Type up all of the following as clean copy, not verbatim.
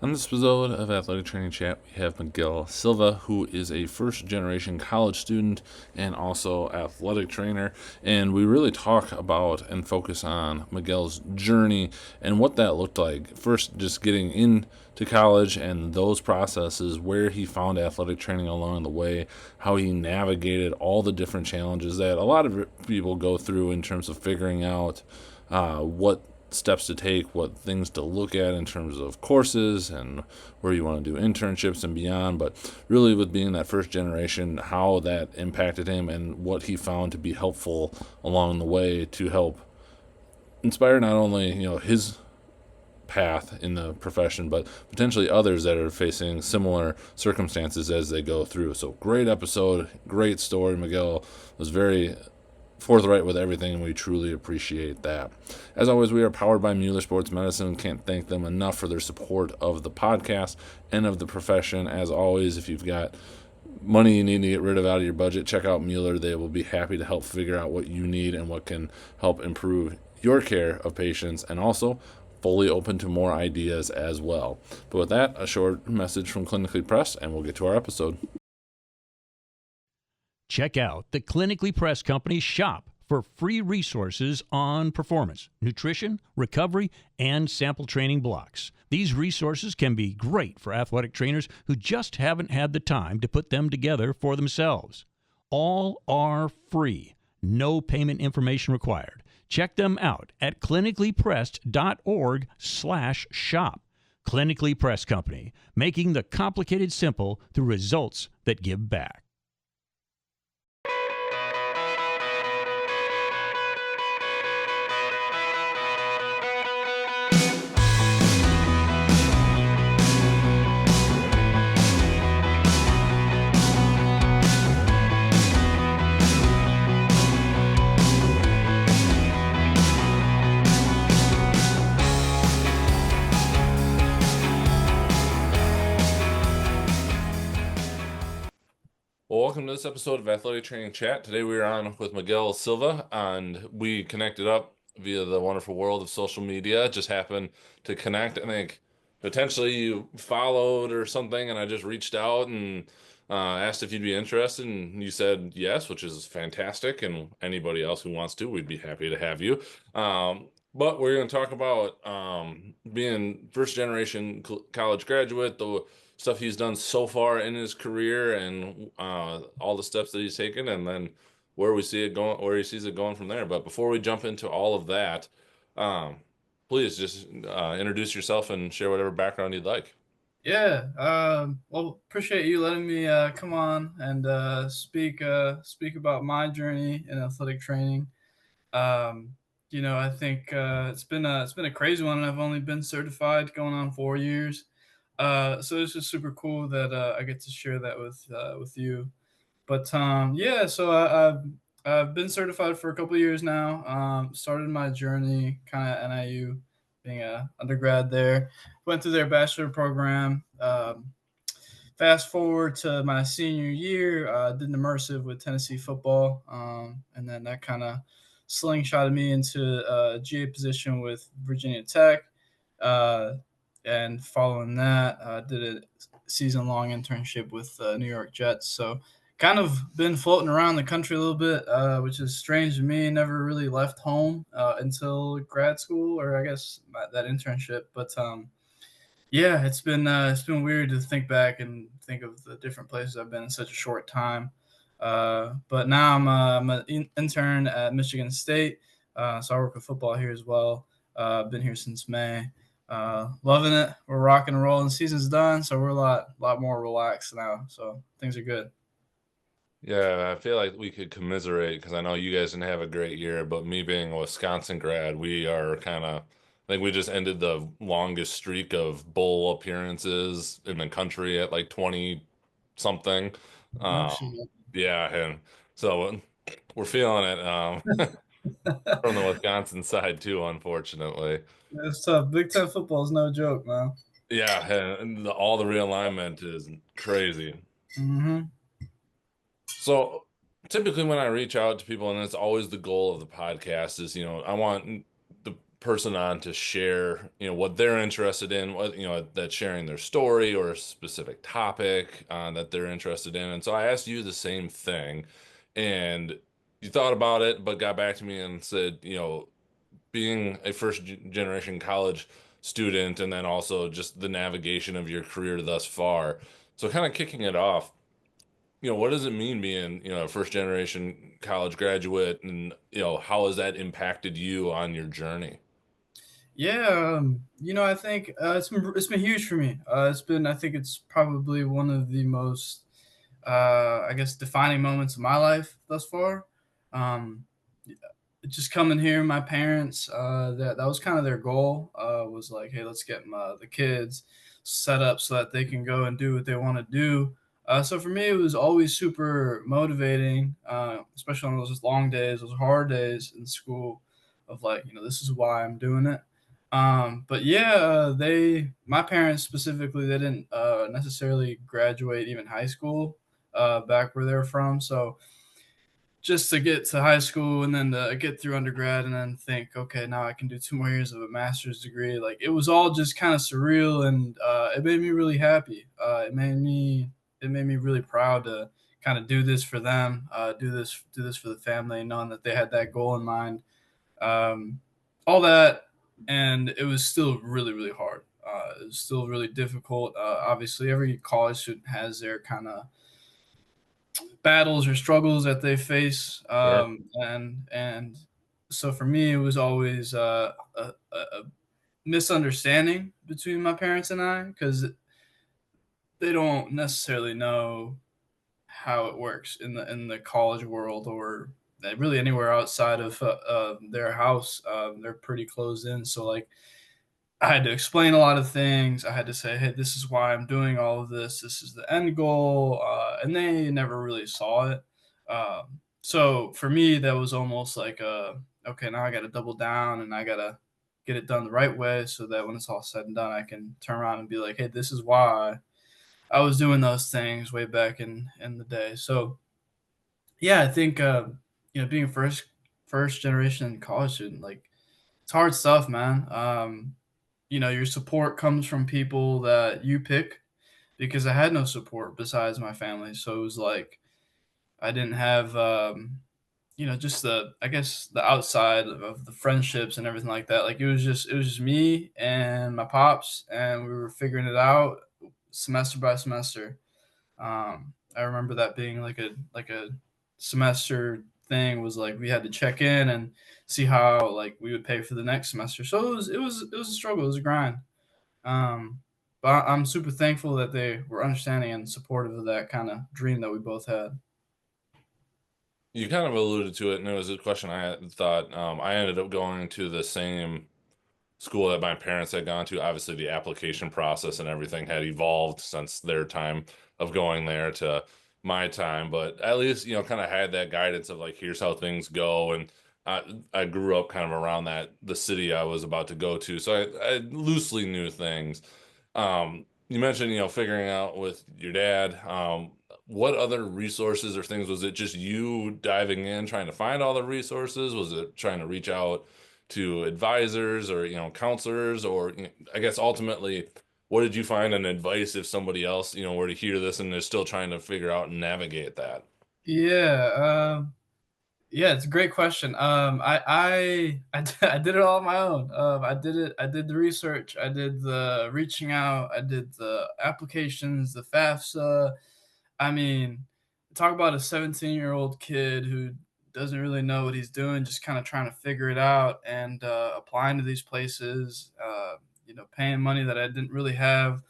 On this episode of Athletic Training Chat, we have Miguel Silva, who is a first generation college student and also athletic trainer. And we really talk about and focus on Miguel's journey and what that looked like. First, just getting into college and those processes, where he found athletic training along the way, how he navigated all the different challenges that a lot of people go through in terms of figuring out what steps to take, what things to look at in terms of courses and where you want to do internships and beyond. But really, with being that first generation, how that impacted him and what he found to be helpful along the way to help inspire not only his path in the profession, but potentially others that are facing similar circumstances as they go through. So great episode, great story. Miguel was very forthright with everything, and we truly appreciate that. As always, we are powered by Mueller Sports Medicine. Can't thank them enough for their support of the podcast and of the profession. As always, if you've got money you need to get rid of out of your budget, check out Mueller. They will be happy to help figure out what you need and what can help improve your care of patients, and also fully open to more ideas as well. But with that, a short message from Clinically Pressed, and we'll get to our episode. Check out the Clinically Pressed Company shop for free resources on performance, nutrition, recovery, and sample training blocks. These resources can be great for athletic trainers who just haven't had the time to put them together for themselves. All are free, no payment information required. Check them out at clinicallypressed.org/shop. Clinically Pressed Company, making the complicated simple through results that give back. Well, welcome to this episode of Athletic Training Chat. Today we are on with Miguel Silva, and we connected up via the wonderful world of social media. Just happened to connect. I think potentially you followed or something, and I just reached out and asked if you'd be interested, and you said yes, which is fantastic. And anybody else who wants to, we'd be happy to have you. But we're going to talk about being first generation college graduate, the stuff he's done so far in his career, and all the steps that he's taken, and then where we see it going, where he sees it going from there. But before we jump into all of that, please just introduce yourself and share whatever background you'd like. Yeah, well, appreciate you letting me come on and speak about my journey in athletic training. I think it's been a crazy one, and I've only been certified going on 4 years. So it's just super cool that I get to share that with you. But yeah, so I've been certified for a couple of years now. Started my journey kind of NIU, being a undergrad there. Went through their bachelor program. Fast forward to my senior year, did an immersive with Tennessee football, and then that kind of slingshotted me into a GA position with Virginia Tech. And following that, did a season-long internship with New York Jets. So kind of been floating around the country a little bit, which is strange to me. Never really left home until grad school, or I guess that internship. But yeah, it's been weird to think back and think of the different places I've been in such a short time. But now I'm an intern at Michigan State, so I work with football here as well. Been here since May. Loving it. We're rocking and rolling. Season's done, so we're a lot more relaxed now. So things are good. Yeah, I feel like we could commiserate because I know you guys didn't have a great year, but me being a Wisconsin grad, we are kind of, I think we just ended the longest streak of bowl appearances in the country at like 20 something. Oh, Um, shit. yeah, and so we're feeling it from the Wisconsin side too, unfortunately. It's tough. Big Ten football is no joke, man. Yeah, and all the realignment is crazy. Mm-hmm. So typically when I reach out to people, and it's always the goal of the podcast is, I want the person on to share, what they're interested in, what, that's sharing their story or a specific topic that they're interested in. And so I asked you the same thing, and you thought about it, but got back to me and said, being a generation college student, and then also just the navigation of your career thus far. So kind of kicking it off, what does it mean being, a first generation college graduate, and, how has that impacted you on your journey? Yeah, I think it's been huge for me. I think it's probably one of the most, I guess, defining moments of my life thus far. Um, just coming here, my parents, that was kind of their goal. Was like, hey, let's get the kids set up so that they can go and do what they want to do. So for me, it was always super motivating, especially on those long days, those hard days in school, of like, this is why I'm doing it. But yeah, my parents specifically, they didn't necessarily graduate even high school back where they're from. So just to get to high school and then to get through undergrad and then think, okay, now I can do 2 more years of a master's degree. Like it was all just kind of surreal, and it made me really happy. It made me really proud to kind of do this for them, do this for the family, knowing that they had that goal in mind. Um, all that, and it was still really really hard. It was still really difficult. Obviously, every college student has their kind of battles or struggles that they face, Sure. and so for me, it was always a misunderstanding between my parents and I, because they don't necessarily know how it works in the college world, or really anywhere outside of their house. They're pretty closed in, so like I had to explain a lot of things. I had to say, "Hey, this is why I'm doing all of this. This is the end goal," and they never really saw it. So for me, that was almost like, okay, now I got to double down and I got to get it done the right way, so that when it's all said and done, I can turn around and be like, "Hey, this is why I was doing those things way back in the day." So yeah, I think being a first generation college student, like it's hard stuff, man. Your support comes from people that you pick, because I had no support besides my family. So it was like I didn't have, just I guess the outside of the friendships and everything like that. Like it was just me and my pops, and we were figuring it out semester by semester. I remember that being like a semester thing, was like we had to check in and see how like we would pay for the next semester. So it was a struggle, it was a grind. But I'm super thankful that they were understanding and supportive of that kind of dream that we both had. You kind of alluded to it, and it was a question I had thought. I ended up going to the same school that my parents had gone to. Obviously, the application process and everything had evolved since their time of going there to my time, but at least, kind of had that guidance of like, here's how things go. And I grew up kind of around the city I was about to go to, so I loosely knew things. You mentioned, figuring out with your dad. What other resources or things? Was it just you diving in, trying to find all the resources? Was it trying to reach out to advisors or, counselors? Or, I guess ultimately, what did you find in advice if somebody else, were to hear this and they're still trying to figure out and navigate that? Yeah, yeah, it's a great question. I did it all on my own. I did it. I did the research. I did the reaching out. I did the applications, the FAFSA. I mean, talk about a 17-year-old kid who doesn't really know what he's doing, just kind of trying to figure it out, and applying to these places, paying money that I didn't really have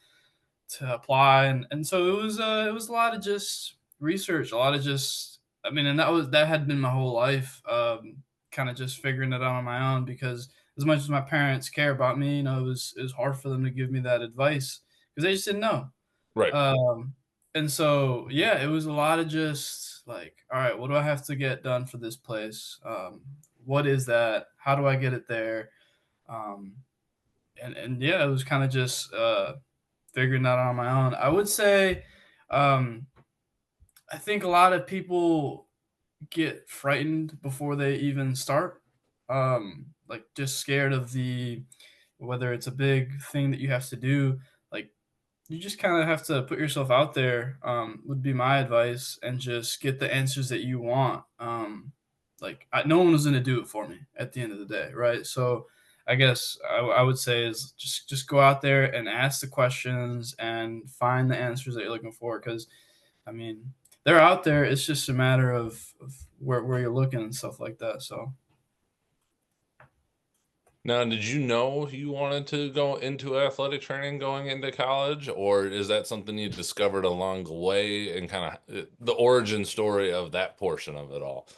to apply, and so it was a lot of just research, a lot of just, I mean, and that had been my whole life, kind of just figuring it out on my own, because as much as my parents care about me, it was hard for them to give me that advice because they just didn't know. Right. Um, and so, yeah, it was a lot of just like, all right, what do I have to get done for this place? What is that? How do I get it there? Um, and yeah, it was kind of just figuring that out on my own. I would say, um, I think a lot of people get frightened before they even start. like just scared of the whether it's a big thing that you have to do, like you just kind of have to put yourself out there, would be my advice, and just get the answers that you want. No one was going to do it for me at the end of the day, right? So I guess I would say is just go out there and ask the questions and find the answers that you're looking for, because I mean they're out there. It's just a matter of where you're looking and stuff like that. So Now, did you know you wanted to go into athletic training going into college, or is that something you discovered along the way and kind of the origin story of that portion of it all?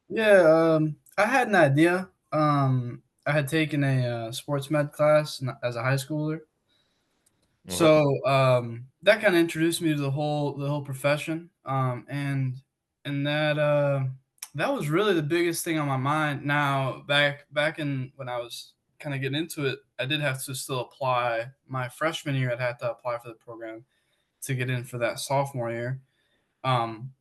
yeah, I had an idea. I had taken a sports med class as a high schooler, Uh-huh. so that kind of introduced me to the whole profession. And that was really the biggest thing on my mind. Now, back in when I was kind of getting into it, I did have to still apply. My freshman year, I'd had to apply for the program to get in for that sophomore year. Um,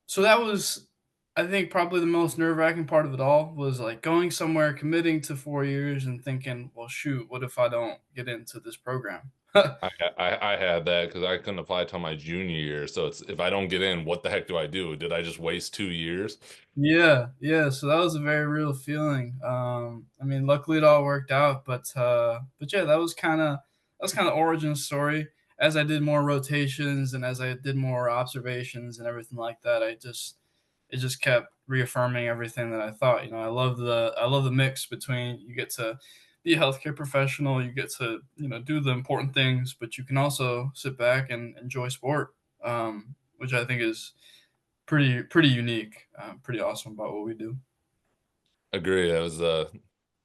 so that was, I think, probably the most nerve-wracking part of it all was like going somewhere, committing to 4 years, and thinking, well, shoot, what if I don't get into this program? I had that because I couldn't apply till my junior year. So it's if I don't get in, what the heck do I do? Did I just waste 2 years? Yeah, yeah. So that was a very real feeling. I mean, luckily it all worked out, but yeah, that was kind of origin story. As I did more rotations and as I did more observations and everything like that, it just kept reaffirming everything that I thought. I love the mix between you get to be a healthcare professional, you get to do the important things, but you can also sit back and enjoy sport, which I think is pretty unique, pretty awesome about what we do. Agree. That was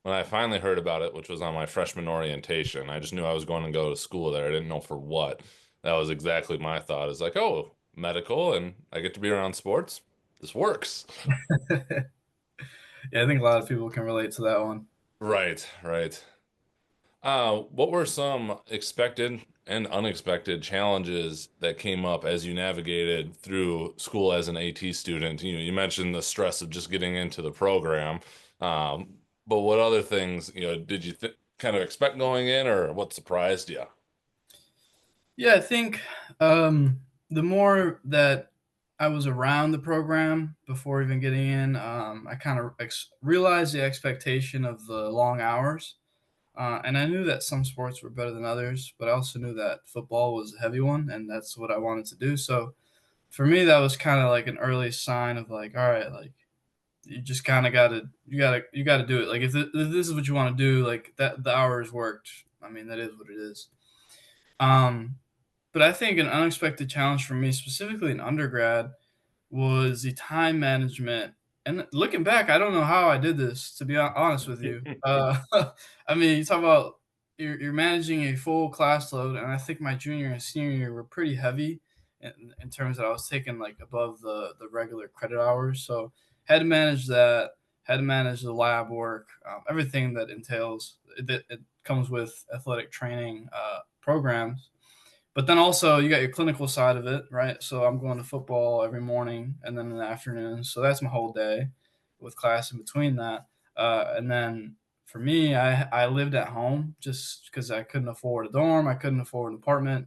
when I finally heard about it, which was on my freshman orientation. I just knew I was going to go to school there. I didn't know for what. That was exactly my thought. It's like, oh, medical, and I get to be around sports. This works. Yeah, I think a lot of people can relate to that one. Right, right. What were some expected and unexpected challenges that came up as you navigated through school as an AT student? You mentioned the stress of just getting into the program. But what other things, did you th kind of expect going in, or what surprised you? Yeah, I think the more that I was around the program before even getting in, I kind of realized the expectation of the long hours. And I knew that some sports were better than others, but I also knew that football was a heavy one, and that's what I wanted to do. So for me, that was kind of like an early sign of like, all right, like you just kind of you gotta do it. Like if this is what you want to do, like that the hours worked. I mean, that is what it is. Um, but I think an unexpected challenge for me, specifically in undergrad, was the time management. And looking back, I don't know how I did this, to be honest with you. I mean, you talk about you're managing a full class load, and I think my junior and senior year were pretty heavy in terms that I was taking like above the regular credit hours. So had to manage that, had to manage the lab work, everything that entails that it comes with athletic training programs. But then also you got your clinical side of it, right? So I'm going to football every morning and then in the afternoon. So that's my whole day with class in between that. And then for me, I lived at home just because I couldn't afford a dorm. I couldn't afford an apartment.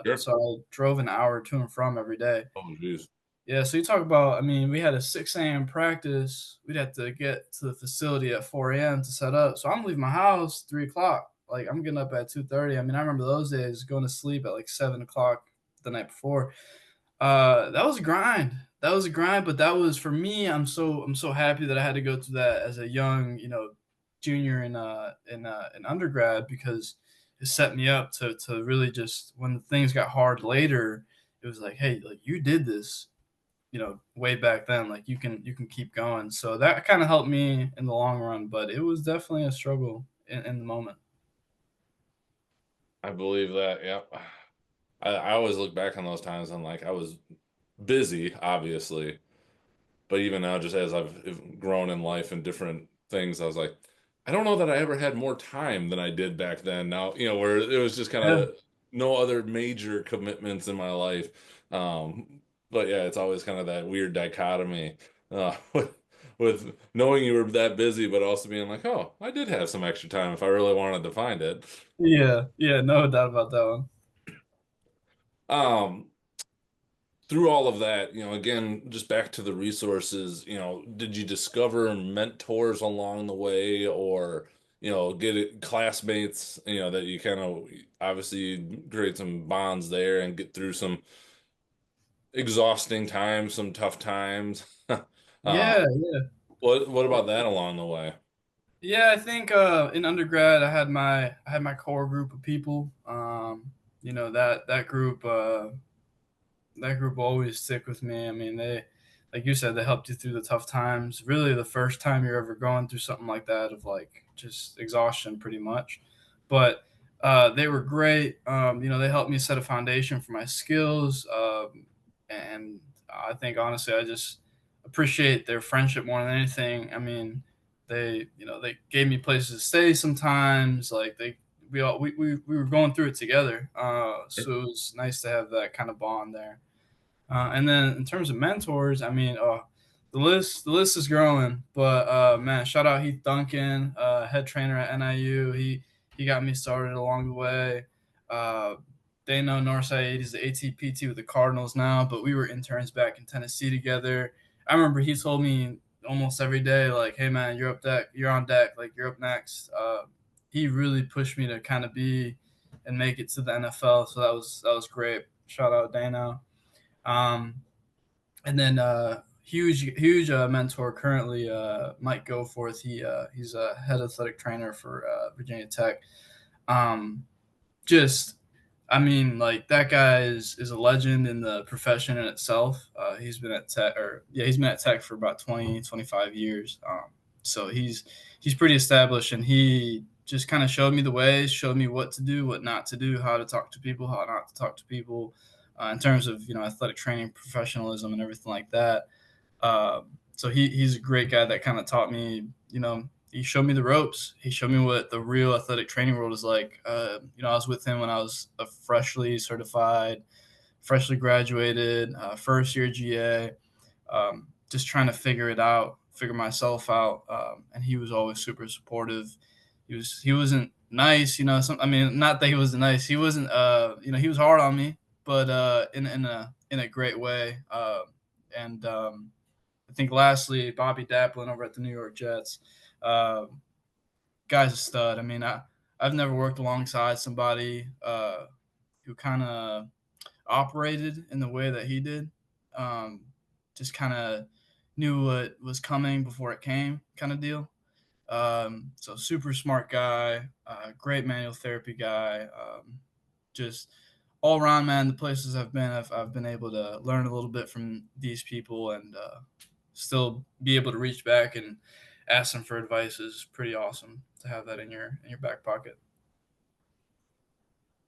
Sure. So I drove an hour to and from every day. Oh, geez. Yeah, so you talk about, I mean, we had a 6 a.m. practice. We'd have to get to the facility at 4 a.m. to set up. So I'm leaving my house 3 o'clock. Like I'm getting up at 2:30. I mean, I remember those days going to sleep at like 7 o'clock the night before. That was a grind. That was a grind, but that was for me. I'm so happy that I had to go through that as a young, junior in undergrad, because it set me up to really just when things got hard later, it was like, hey, like you did this, way back then, like you can keep going. So that kind of helped me in the long run, but it was definitely a struggle in the moment. I believe that. Yeah. I always look back on those times and like I was busy, obviously, but even now, just as I've grown in life and different things, I was like, I don't know that I ever had more time than I did back then. Now, where it was just kind Yeah. of no other major commitments in my life. But yeah, it's always kind of that weird dichotomy. with knowing you were that busy, but also being like, oh, I did have some extra time if I really wanted to find it. Yeah, yeah, no doubt about that one. Um, Through all of that, again, just back to the resources, did you discover mentors along the way or, get classmates, that you kind of obviously create some bonds there and get through some exhausting times, some tough times. Yeah, Um, yeah. what about that along the way? Yeah, I think in undergrad I had my core group of people. That group will always stick with me. I mean, they, like you said, they helped you through the tough times. Really, the first time you're ever going through something like that of like just exhaustion, pretty much. But they were great. They helped me set a foundation for my skills, and I think honestly, I just appreciate their friendship more than anything. I mean, they gave me places to stay sometimes. Like we were going through it together. So it was nice to have that kind of bond there. And then in terms of mentors, I mean, the list is growing. But man, shout out Heath Duncan, head trainer at NIU. He got me started along the way. Uh, Dano Northside is the ATPT with the Cardinals now, but we were interns back in Tennessee together. I remember he told me almost every day, like, "Hey man, you're up deck, you're on deck, like you're up next." He really pushed me to kind of be and make it to the NFL, so that was great. Shout out Dano. Um, and then huge mentor currently, Mike Goforth. He's a head athletic trainer for Virginia Tech. Um, just I mean, like that guy is a legend in the profession in itself. He's been at Tech for about 20 to 25 years. So he's pretty established, and he just kind of showed me the ways, showed me what to do, what not to do, how to talk to people, how not to talk to people, in terms of athletic training, professionalism, and everything like that. So he's a great guy that kind of taught me. He showed me the ropes. He showed me what the real athletic training world is like. I was with him when I was a freshly certified, freshly graduated, first year GA, just trying to figure it out, figure myself out. And he was always super supportive. He wasn't nice, I mean, not that he wasn't nice. He wasn't, he was hard on me, but in a great way. And I think lastly, Bobby Daplin over at the New York Jets. Uh, Guy's a stud. I mean, I've never worked alongside somebody who kind of operated in the way that he did. Um, just kind of knew what was coming before it came, kind of deal. So super smart guy, great manual therapy guy. Just all around, man. The places I've been able to learn a little bit from these people, and still be able to reach back and ask them for advice is pretty awesome to have that in your back pocket.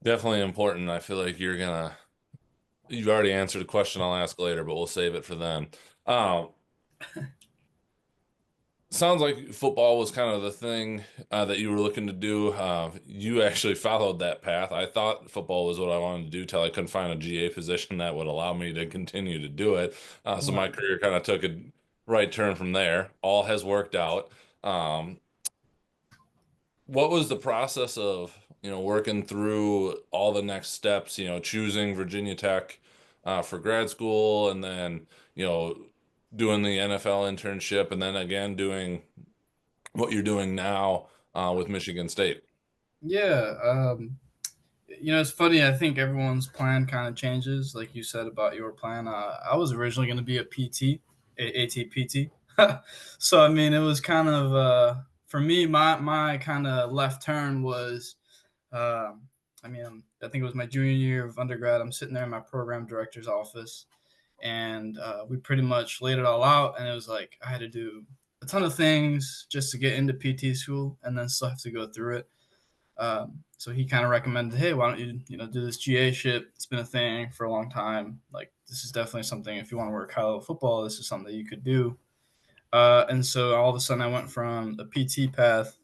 Definitely important. I feel like you've already answered a question I'll ask later, but we'll save it for then. Um, Sounds like football was kind of the thing that you were looking to do. You actually followed that path. I thought football was what I wanted to do till I couldn't find a GA position that would allow me to continue to do it. So my Right. career kind of took a right turn from there. All has worked out. Um, what was the process of, working through all the next steps, choosing Virginia Tech for grad school and then, doing the NFL internship and then again doing what you're doing now with Michigan State. Yeah. It's funny. I think everyone's plan kind of changes, like you said about your plan. I was originally going to be a PT, ATPT. So I mean, it was kind of for me. My kind of left turn was, I mean, I think it was my junior year of undergrad. I'm sitting there in my program director's office, and we pretty much laid it all out. And it was like I had to do a ton of things just to get into PT school, and then still have to go through it. So he kind of recommended, hey, why don't you, do this GA shit? It's been a thing for a long time. Like, this is definitely something, if you want to work high level football, this is something that you could do. And so all of a sudden I went from a PT path,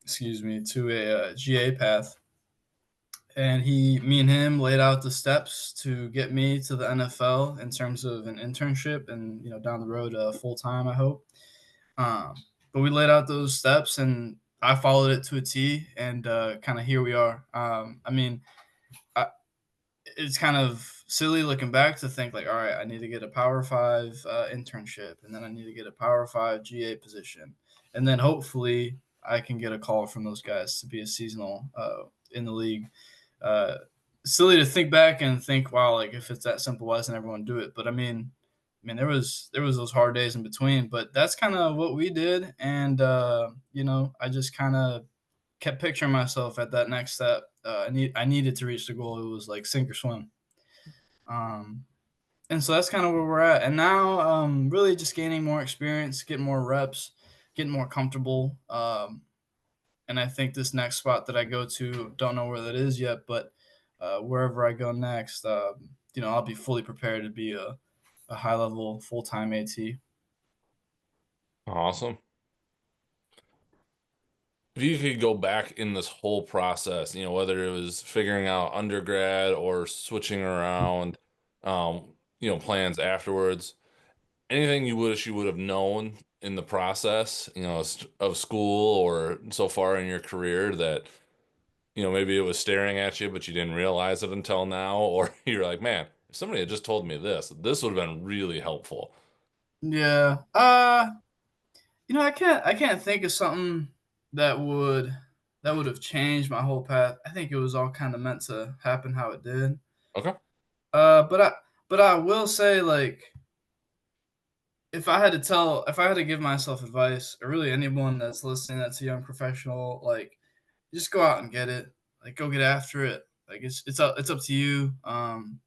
excuse me, to a GA path. and me and him laid out the steps to get me to the NFL in terms of an internship, and down the road, full time, I hope. Um, but we laid out those steps, and I followed it to a T, and kind of here we are. I mean, I, it's kind of silly looking back to think like, all right, I need to get a Power Five internship, and then I need to get a Power Five GA position, and then hopefully I can get a call from those guys to be a seasonal in the league. uh, Silly to think back and think, wow, like if it's that simple, why doesn't everyone do it? But I mean, there was those hard days in between, but that's kind of what we did, and I just kind of kept picturing myself at that next step. I needed to reach the goal. It was like sink or swim. Um, and so that's kind of where we're at. And now, really just gaining more experience, getting more reps, getting more comfortable. And I think this next spot that I go to, don't know where that is yet, but wherever I go next, I'll be fully prepared to be a high level full time AT. Awesome. If you could go back in this whole process, whether it was figuring out undergrad or switching around, plans afterwards, anything you wish you would have known in the process, of school or so far in your career that, maybe it was staring at you, but you didn't realize it until now, or you're like, man, if somebody had just told me this would have been really helpful. Yeah. I can't think of something that would that would have changed my whole path. I think it was all kind of meant to happen how it did. Okay. But I will say, like, if I had to give myself advice, or really anyone that's listening that's a young professional, like, just go out and get it. Like, go get after it. Like, it's up to you.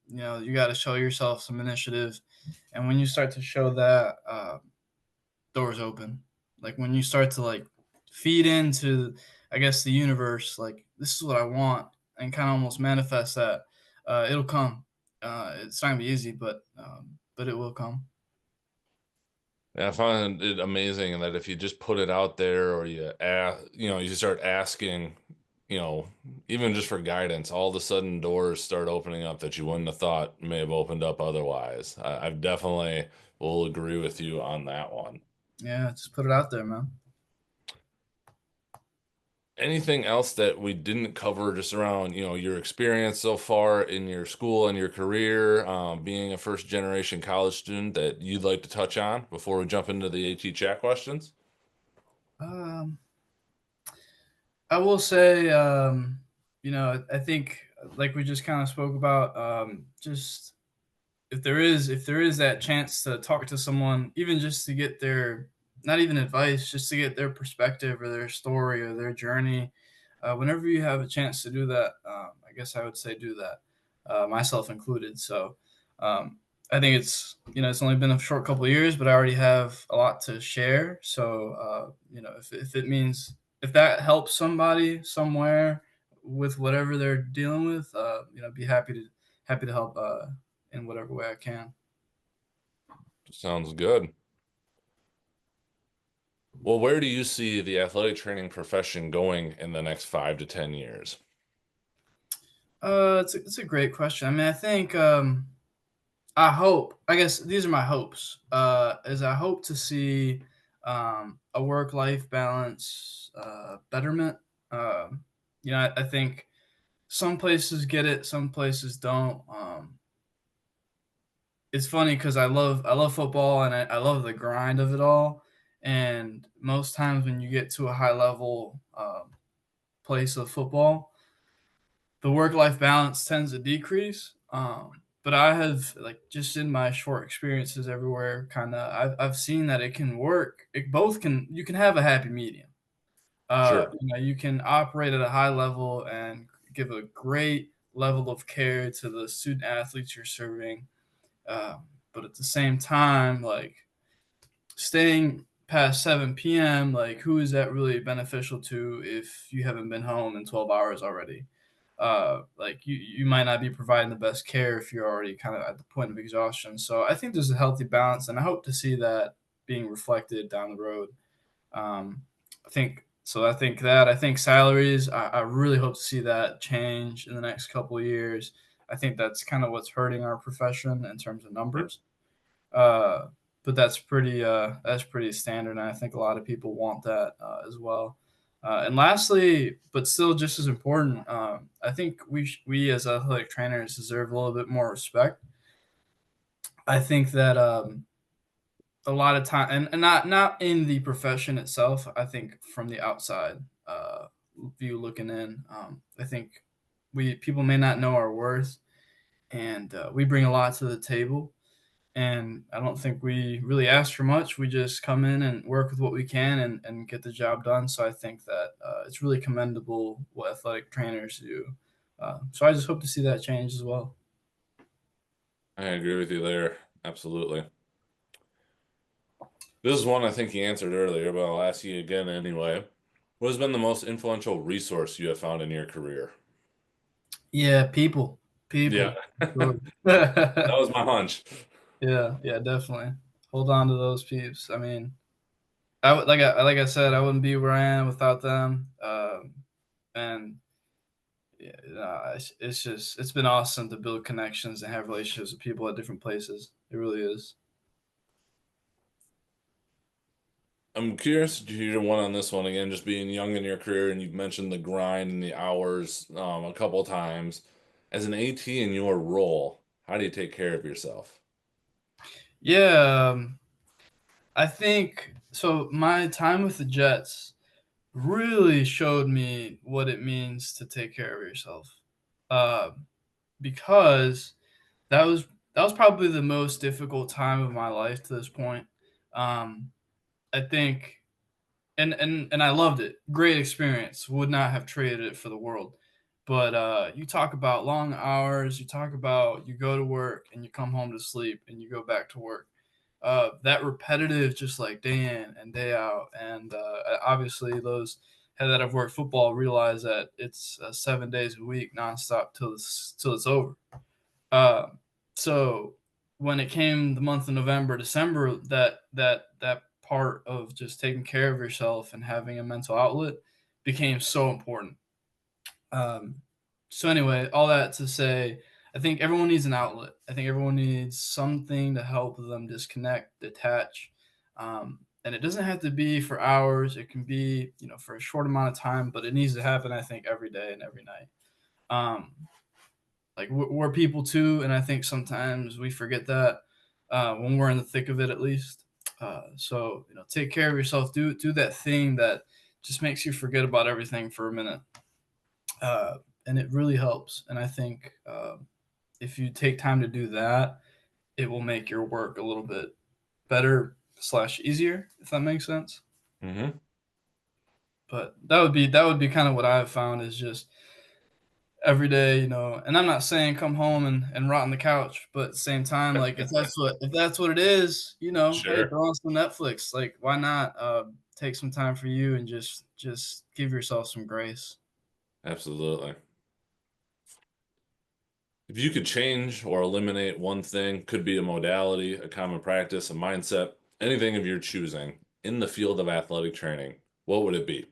You got to show yourself some initiative, and when you start to show that, doors open. Like when you start to like feed into, I guess, the universe, like this is what I want, and kind of almost manifest that, it'll come. It's not gonna be easy, but it will come. And I find it amazing that if you just put it out there or you start asking, you know, even just for guidance, all of a sudden doors start opening up that you wouldn't have thought may have opened up otherwise. I've definitely will agree with you on that one. Yeah, just put it out there, man. Anything else that we didn't cover just around, your experience so far in your school and your career, being a first generation college student that you'd like to touch on before we jump into the AT chat questions? Um, I will say, I think, like we just kind of spoke about, just if there is that chance to talk to someone, even just to get their, not even advice, just to get their perspective or their story or their journey, whenever you have a chance to do that, I guess I would say do that, myself included. So I think it's only been a short couple of years, but I already have a lot to share. So if it means, if that helps somebody somewhere with whatever they're dealing with, be happy to help in whatever way I can. Sounds good. Well, where do you see the athletic training profession going in the next 5 to 10 years? It's a great question. I mean, I think, I guess these are my hopes. Is I hope to see a work life balance betterment. I think some places get it, some places don't. It's funny because I love football, and I love the grind of it all. And most times when you get to a high level place of football, the work life balance tends to decrease. But I have, like, just in my short experiences everywhere, kind of, I've seen that it can work. It both can You can have a happy medium. Sure. You can operate at a high level and give a great level of care to the student athletes you're serving. But at the same time, like, staying past 7 p.m., like, who is that really beneficial to if you haven't been home in 12 hours already? Like, you might not be providing the best care if you're already kind of at the point of exhaustion. So I think there's a healthy balance, and I hope to see that being reflected down the road. I think So I think salaries. I really hope to see that change in the next couple of years. I think that's kind of what's hurting our profession in terms of numbers. Uh, but that's pretty standard, and I think a lot of people want that as well. And lastly, but still just as important, I think we as athletic trainers deserve a little bit more respect. I think that a lot of time, and not in the profession itself. I think from the outside view looking in, I think we people may not know our worth, and we bring a lot to the table, and I don't think we really ask for much. We just come in and work with what we can and get the job done. So I think that it's really commendable what athletic trainers do. So I just hope to see that change as well. I agree with you there. Absolutely. This is one I think you answered earlier, but I'll ask you again anyway. What has been the most influential resource you have found in your career? Yeah, Yeah, people. that Sure. was my hunch. Yeah, yeah, definitely. Hold on to those peeps. I mean, like I said, I wouldn't be where I am without them. And yeah, it's just it's been awesome to build connections and have relationships with people at different places. It really is. I'm curious to hear one on this one again, just being young in your career, and you've mentioned the grind and the hours a couple times. As an AT in your role, how do you take care of yourself? Yeah, I think so. My time with the Jets really showed me what it means to take care of yourself, uh, because that was that was probably the most difficult time of my life to this point. Um, I think and I loved it. Great experience. Would not have traded it for the world. But you talk about long hours. You talk about you go to work and you come home to sleep and you go back to work. That repetitive, just like day in and day out. And obviously, those that have worked football realize that it's 7 days a week, nonstop till it's over. Uh, so when it came the month of November, December, that part of just taking care of yourself and having a mental outlet became so important. Um, so anyway, all that to say, I think everyone needs an outlet. I think everyone needs something to help them disconnect, detach. And it doesn't have to be for hours. It can be, for a short amount of time, but it needs to happen, I think, every day and every night. Um, like we're people too, and I think sometimes we forget that when we're in the thick of it, at least. So take care of yourself. Do that thing that just makes you forget about everything for a minute, uh, and it really helps. And I think if you take time to do that, it will make your work a little bit better slash easier, if that makes sense. Hmm. But that would be kind of what I've found is just every day, and I'm not saying come home and rot on the couch, but at the same time, like if that's what it is, hey, Sure. throw on some Netflix. Like, why not take some time for you and just give yourself some grace? Absolutely. If you could change or eliminate one thing, could be a modality, a common practice, a mindset, anything of your choosing in the field of athletic training, what would it be?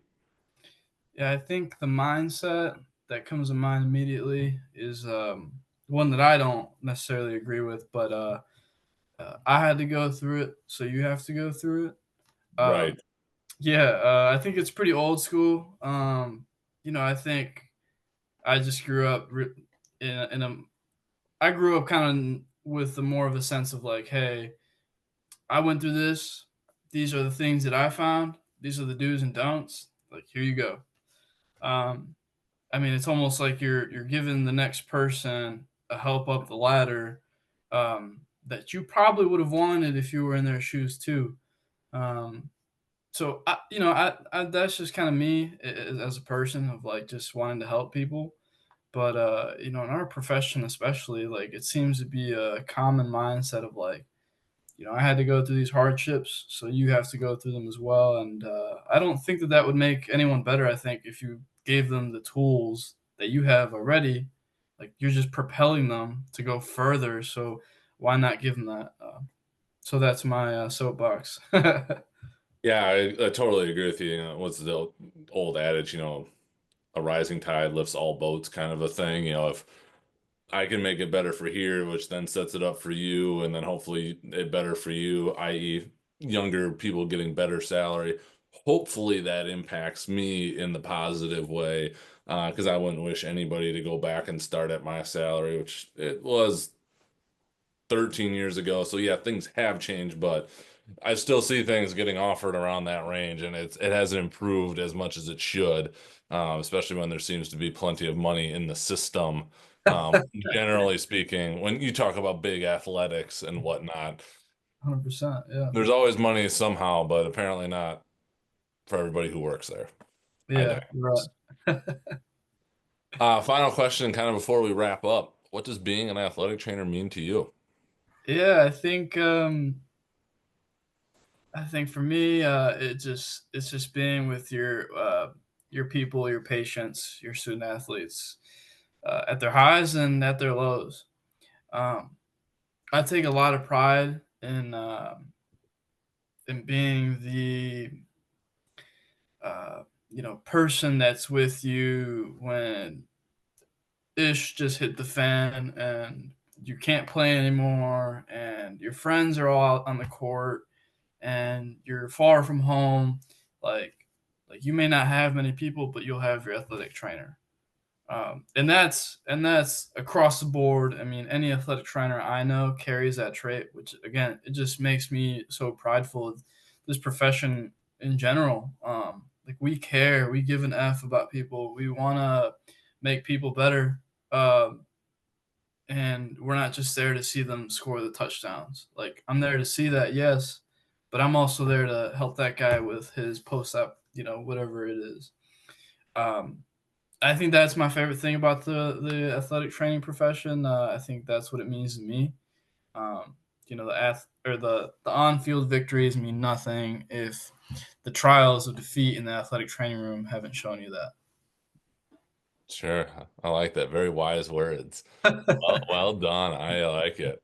Yeah, I think the mindset that comes to mind immediately is one that I don't necessarily agree with, but I had to go through it, so you have to go through it. Right. Yeah, I think it's pretty old school. I think I just grew up in a. I grew up kind of with the more of a sense of like, hey, I went through this. These are the things that I found. These are the do's and don'ts. Like, here you go. Um, I mean, it's almost like you're giving the next person a help up the ladder that you probably would have wanted if you were in their shoes too. Um, so that's just kind of me as a person of like just wanting to help people. But in our profession especially, like it seems to be a common mindset of like, I had to go through these hardships, so you have to go through them as well. And I don't think that that would make anyone better. I think if you gave them the tools that you have already, like you're just propelling them to go further. So why not give them that? So that's my soapbox. Yeah, I totally agree with you. You know, what's the old adage, a rising tide lifts all boats kind of a thing. If I can make it better for here, which then sets it up for you, and then hopefully it better for you, i.e., younger people getting better salary. Hopefully that impacts me in the positive way, because I wouldn't wish anybody to go back and start at my salary, which it was 13 years ago. So yeah, things have changed, but I still see things getting offered around that range, and it hasn't improved as much as it should, especially when there seems to be plenty of money in the system. Generally speaking, when you talk about big athletics and whatnot, 100%. Yeah. there's always money somehow, but apparently not for everybody who works there. I Yeah. You're digress. right. Final question, kind of before we wrap up. What does being an athletic trainer mean to you? Yeah. I think for me, it's just being with your people, your patients, your student athletes at their highs and at their lows. Um, I take a lot of pride in being the person that's with you when ish just hit the fan and you can't play anymore, and your friends are all out on the court, and you're far from home. Like, like you may not have many people, but you'll have your athletic trainer. And that's across the board. I mean, any athletic trainer I know carries that trait, which again, it just makes me so prideful of this profession in general. Like we care, we give an F about people, we want to make people better, um, and we're not just there to see them score the touchdowns. Like I'm there to see that, yes, but I'm also there to help that guy with his post up, whatever it is. Um, I think that's my favorite thing about the athletic training profession. I think that's what it means to me. The on field victories mean nothing if the trials of defeat in the athletic training room haven't shown you Sure, I like that. Very wise words. that. Well done. I like it.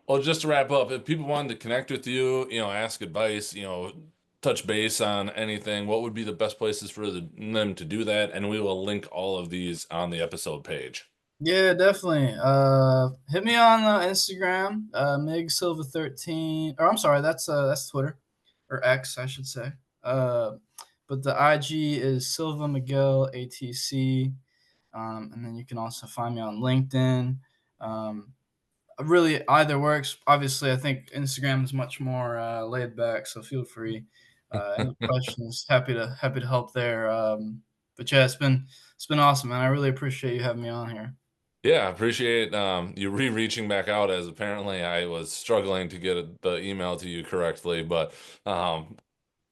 Well, just to wrap up, if people wanted to connect with you, ask advice, touch base on anything, what would be the best places for them to do that? And we will link all of these on the episode page. Yeah, definitely. Hit me on Instagram, Mig Silva 13. Or I'm sorry, that's Twitter or X, I should say. But the IG is Silva Miguel ATC, and then you can also find me on LinkedIn. Um, Really, either works. Obviously, I think Instagram is much more laid back, so feel free. Any questions? Happy to help there. But yeah, it's been awesome, man. I really appreciate you having me on here. Yeah, I appreciate you reaching back out, as apparently I was struggling to get the email to you correctly, but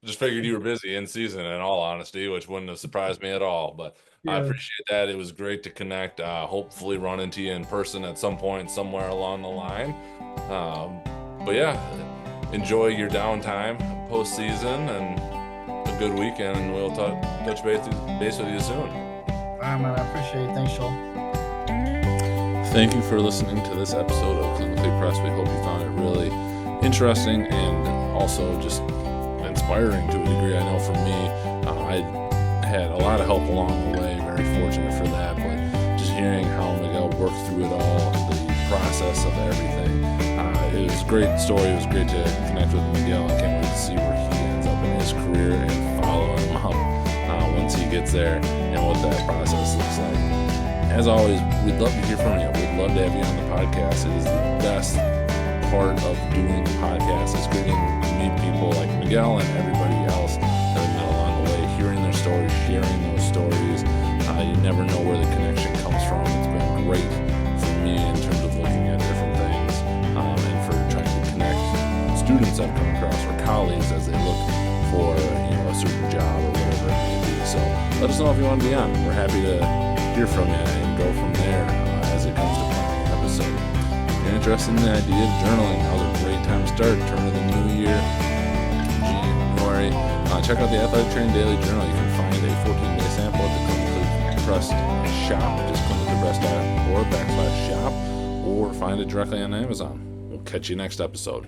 just figured you were busy in season, in all honesty, which wouldn't have surprised me at all. But I Yeah. appreciate that. It was great to connect. Hopefully, run into you in person at some point, somewhere along the line. But yeah, enjoy your downtime postseason and a good weekend. And we'll touch base with you soon. All right, man. I appreciate it. Thanks, Joel. Thank you for listening to this episode of Clinically Pressed. We hope you found it really interesting and also just inspiring to a degree. I know for me, I had a lot of help along the way, very fortunate for that, but just hearing how Miguel worked through it all, the process of everything, it was a great story. It was great to connect with Miguel. I can't wait to see where he ends up in his career and follow him up once he gets there and what that process looks like. As always, we'd love to hear from you. We'd love to have you on the podcast. It is the best part of doing the podcast is getting to meet people like Miguel and everybody else that we met along the way, hearing their stories, sharing those stories. You never know where the connection comes from. It's been great for me in terms of looking at different things and for trying to connect students I've come across or colleagues as they look for a certain job or whatever it may be. So let us know if you want to be on. We're happy to hear from you and go from there as it comes to planning an episode. If you're interested in the idea of journaling, now's a great time to start. Turn of the new year, January. Check out the Athletic Training Daily Journal. You can find a 14-day sample at the Clinically Pressed shop, just clinicallypressed.org/shop, or find it directly on Amazon. We'll catch you next episode.